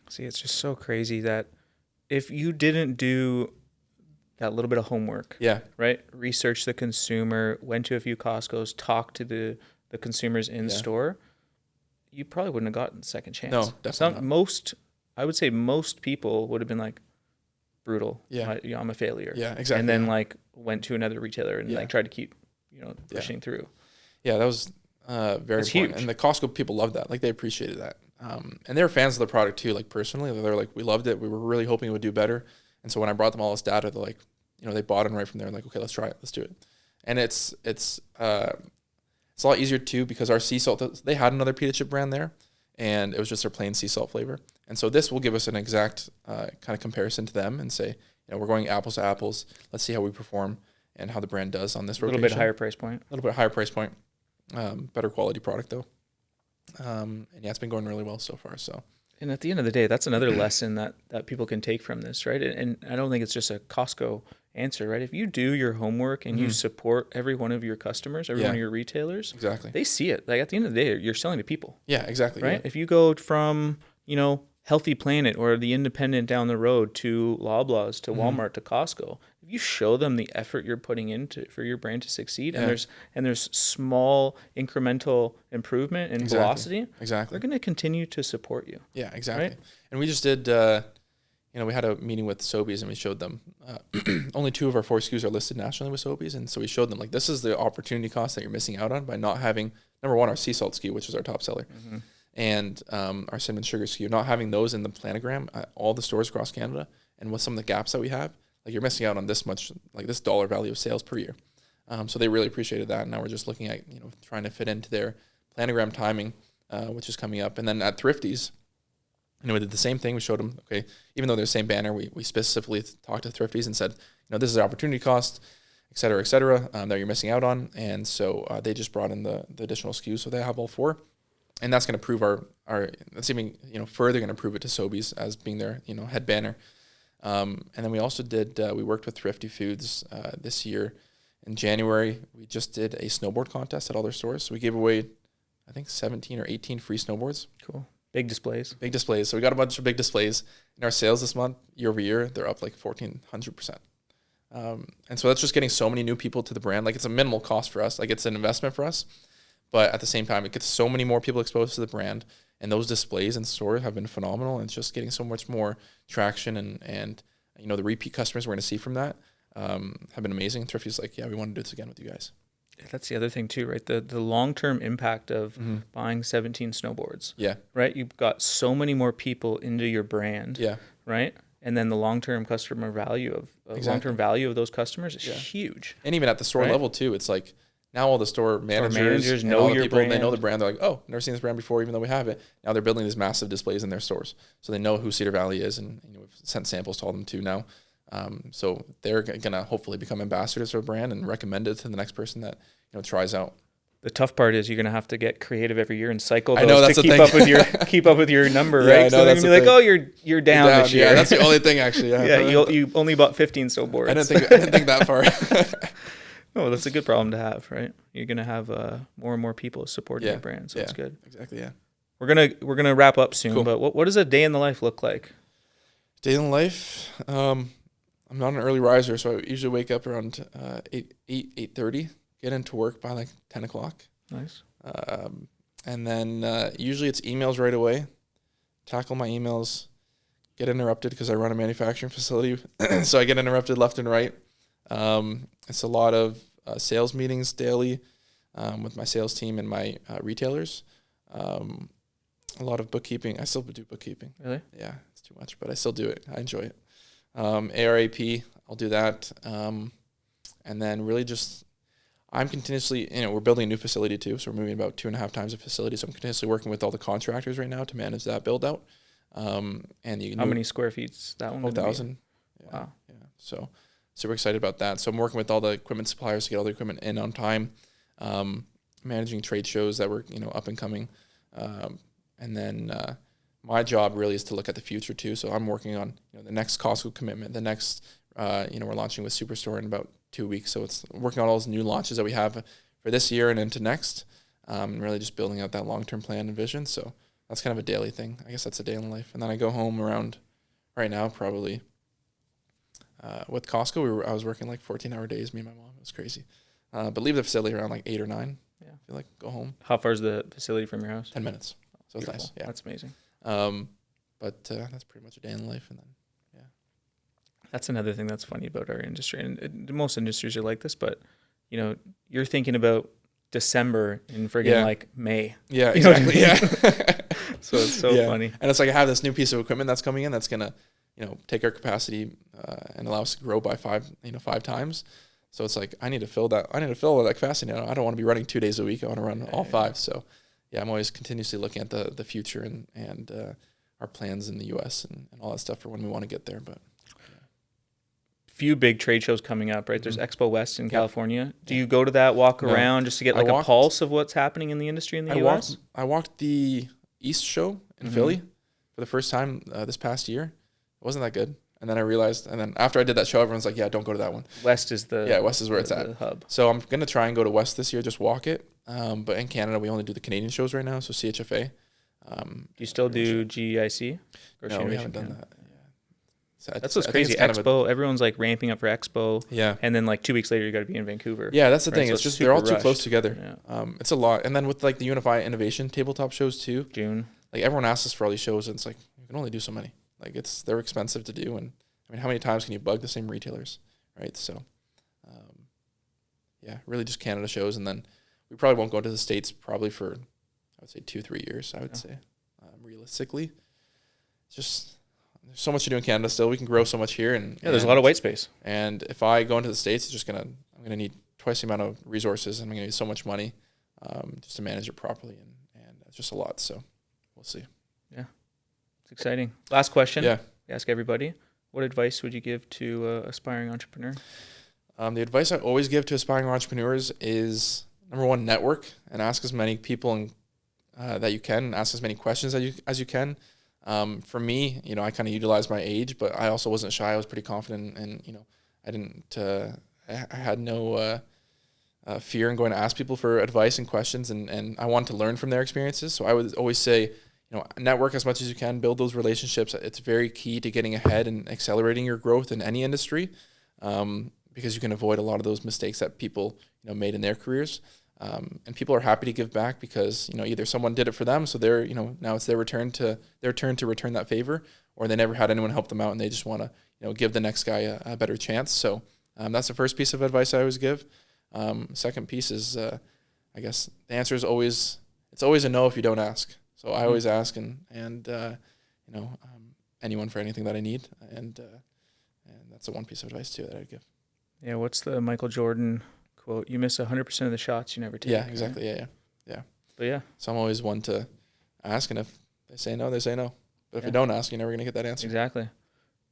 See, it's just so crazy that if you didn't do that little bit of homework, right? Research the consumer, went to a few Costco's, talked to the consumers in store, you probably wouldn't have gotten a second chance. No, definitely not. I would say most people would have been like, brutal. Yeah. I'm a failure. Yeah, exactly. And then like went to another retailer and like tried to keep, pushing through. Yeah, that was very important. Huge. And the Costco people loved that. Like they appreciated that. And they were fans of the product too. Like personally, they're like, we loved it. We were really hoping it would do better. And so when I brought them all this data, they're like, they bought it right from there. Like, okay, let's try it. Let's do it. And it's a lot easier too because our sea salt, they had another pita chip brand there, and it was just their plain sea salt flavor. And so this will give us an exact kind of comparison to them and say, we're going apples to apples. Let's see how we perform and how the brand does on this rotation. A little bit higher price point. A little bit higher price point. Better quality product though. And it's been going really well so far. So. And at the end of the day, that's another lesson that people can take from this, right? And I don't think it's just a Costco answer, right? If you do your homework and you support every one of your customers, every one of your retailers, exactly, they see it. Like at the end of the day, you're selling to people. Yeah, exactly. Right? Yeah. If you go from, Healthy Planet or the independent down the road to Loblaws, to Walmart, to Costco, if you show them the effort you're putting into for your brand to succeed, and there's small incremental improvement in velocity, they're going to continue to support you. Yeah, exactly. Right? And we just did, we had a meeting with Sobeys and we showed them only 2 of our 4 SKUs are listed nationally with Sobeys. And so we showed them like, this is the opportunity cost that you're missing out on by not having, number one, our sea salt SKU, which is our top seller. And our cinnamon sugar SKU, not having those in the planogram at all the stores across Canada, and with some of the gaps that we have, like you're missing out on this much, like this dollar value of sales per year. So they really appreciated that. And now we're just looking at, trying to fit into their planogram timing, which is coming up. And then at Thrifties, we did the same thing. We showed them, okay, even though they're the same banner, we specifically talked to Thrifties and said, this is the opportunity cost, et cetera, that you're missing out on. And so they just brought in the additional SKUs. So they have all 4. And that's going to prove our that's even, further going to prove it to Sobeys as being their, head banner. And then we also we worked with Thrifty Foods this year in January. We just did a snowboard contest at all their stores. So we gave away, I think, 17 or 18 free snowboards. Cool. Big displays. So we got a bunch of big displays. In our sales this month, year over year, they're up like 1,400%. And so that's just getting so many new people to the brand. Like it's a minimal cost for us. Like it's an investment for us. But at the same time, it gets so many more people exposed to the brand, and those displays in store have been phenomenal. And it's just getting so much more traction, and the repeat customers we're going to see from that have been amazing. Thrifty's like, we want to do this again with you guys. That's the other thing too, right? The long-term impact of buying 17 snowboards. Yeah. Right? You've got so many more people into your brand. Yeah. Right? And then the long-term customer value of long-term value of those customers is huge. And even at the store level too, it's like, now all the store managers know your brand. They know the brand. They're like, oh, never seen this brand before, even though we have it. Now they're building these massive displays in their stores. So they know who Cedar Valley is, and we've sent samples to all them too now. So they're going to hopefully become ambassadors for a brand and recommend it to the next person that tries out. The tough part is you're gonna have to get creative every year and cycle I know, those that's to the keep up with your number, Yeah, I right? know, So they're that's gonna be the like, thing. oh, you're down this year. Yeah, that's the only thing actually. Yeah, Yeah, you only bought 15 snowboards. I didn't think that far. No, that's a good problem to have, right? You're gonna have more and more people supporting your brand, so it's good. Exactly. Yeah. We're gonna wrap up soon, Cool. but what does a day in the life look like? Day in life. I'm not an early riser, so I usually wake up around 8:30. Get into work by like 10 o'clock. Nice. And then usually it's emails right away. Tackle my emails. Get interrupted because I run a manufacturing facility, so I get interrupted left and right. It's a lot of sales meetings daily with my sales team and my retailers. A lot of bookkeeping. I still do bookkeeping. Really? Yeah, it's too much, but I still do it. I enjoy it. ARAP, I'll do that. And then really just, I'm continuously, we're building a new facility too, so we're moving about 2.5 times a facility. So I'm continuously working with all the contractors right now to manage that build out. And how many square feet's that one? 12,000. Yeah. Wow. Yeah. So super excited about that. So I'm working with all the equipment suppliers to get all the equipment in on time. Managing trade shows that were up and coming. And then my job really is to look at the future too. So I'm working on the next Costco commitment, the next we're launching with Superstore in about 2 weeks. So it's working on all those new launches that we have for this year and into next. Really just building out that long-term plan and vision. So that's kind of a daily thing. I guess that's a day in life. And then I go home around right now probably with Costco. I was working like 14-hour days. Me and my mom. It was crazy. But leave the facility around like 8 or 9. Yeah. I feel like go home. How far is the facility from your house? 10 minutes. So Beautiful. it's nice. Yeah. That's amazing. But that's pretty much a day in life. And then, yeah. That's another thing that's funny about our industry. And most industries are like this, but, you're thinking about December in friggin' like May. Yeah, exactly. Yeah. So it's so funny. And it's like I have this new piece of equipment that's coming in that's going to, take our capacity and allow us to grow by 5 times. So it's like I need to fill that capacity now. I don't want to be running 2 days a week. I want to run all 5. So I'm always continuously looking at the future and our plans in the US and all that stuff for when we want to get there. But few big trade shows coming up, right? There's Expo West in California. Do you go to that, walk around just to get a pulse of what's happening in the industry in the US? I walked the East show in Philly for the first time this past year. It wasn't that good. And then I realized, and then after I did that show, everyone's like, don't go to that one. West is where it's at. The hub. So I'm going to try and go to West this year, just walk it. But in Canada, we only do the Canadian shows right now, so CHFA. Do you still do GIC? No, we haven't done that. So that's what's crazy. Expo, everyone's like ramping up for Expo. Yeah. And then like 2 weeks later, you got to be in Vancouver. Yeah, that's the thing. So it's just they're all too rushed. close together. Yeah. It's a lot. And then with like the Unify Innovation tabletop shows too. June. Like everyone asks us for all these shows, and it's like you can only do so many. Like they're expensive to do, and I mean, how many times can you bug the same retailers, right? So, really just Canada shows, and then we probably won't go to the States probably for, I would say 2-3 years. I would say, realistically, it's just there's so much to do in Canada still. We can grow so much here, and there's a lot of white space. And if I go into the States, I'm gonna need twice the amount of resources, and I'm gonna need so much money, just to manage it properly, and it's just a lot. So, we'll see. Yeah, it's exciting. Last question. Yeah, ask everybody. What advice would you give to aspiring entrepreneur? The advice I always give to aspiring entrepreneurs is, number one, network and ask as many people that you can, ask as many questions as you can. For me, I kind of utilized my age, but I also wasn't shy. I was pretty confident, and I had no fear in going to ask people for advice and questions, and I wanted to learn from their experiences. So I would always say, network as much as you can, build those relationships. It's very key to getting ahead and accelerating your growth in any industry, because you can avoid a lot of those mistakes that people made in their careers. And people are happy to give back because either someone did it for them, so they're now it's their turn to return that favor, or they never had anyone help them out and they just want to give the next guy a better chance. So that's the first piece of advice I always give. Second piece is I guess the answer is always a no if you don't ask. So I always ask and anyone for anything that I need, and that's the one piece of advice too that I'd give. Yeah, what's the Michael Jordan quote? You miss 100% of the shots you never take. Yeah, exactly. Right? Yeah. But yeah, so I'm always one to ask, and if they say no, they say no. But if you don't ask, you're never gonna get that answer. Exactly.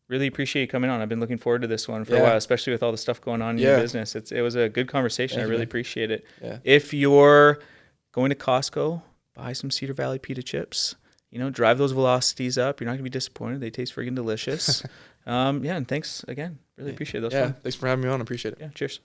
really appreciate you coming on. I've been looking forward to this one for a Yeah. while, especially with all the stuff going on in your business. It was a good conversation. Thank I you, really man. appreciate it. Yeah. If you're going to Costco, buy some Cedar Valley Pita chips. You know, drive those velocities up. You're not going to be disappointed. They taste friggin' delicious. And thanks again. Really appreciate those. Yeah, thanks for having me on. I appreciate it. Yeah, cheers.